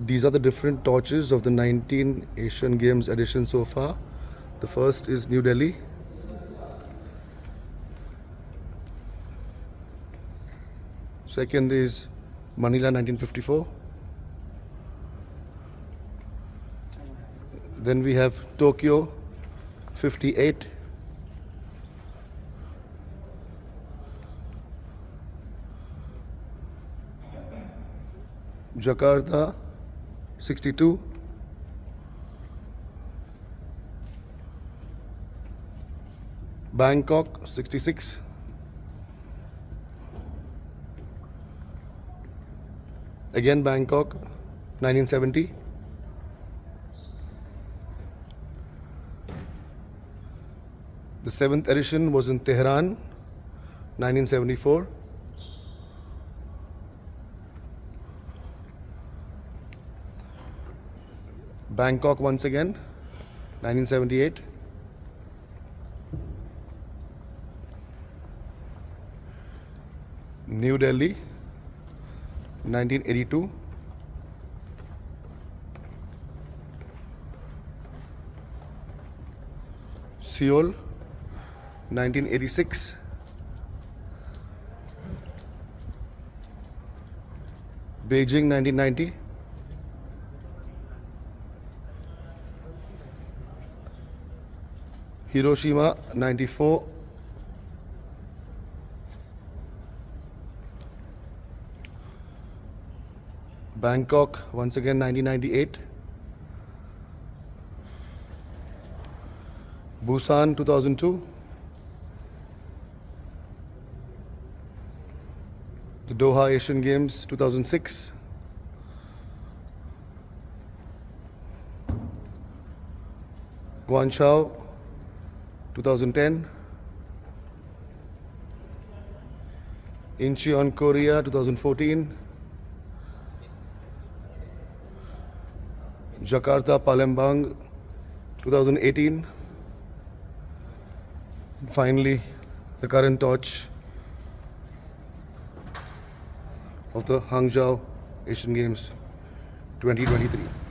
These are the different torches of the 19 Asian Games edition so far. The first is New Delhi. Second is Manila 1954. Then we have Tokyo 58. Jakarta 62. Bangkok 66. Again Bangkok 1970. The 7th edition was in Tehran 1974. Bangkok once again 1978. New Delhi 1982. Seoul 1986. Beijing 1990. Hiroshima 94. Bangkok once again 1998. Busan 2002. The Doha Asian Games 2006. Guangzhou 2010. Incheon, Korea 2014. Jakarta, Palembang 2018. And finally, the current torch of the Hangzhou Asian Games 2023.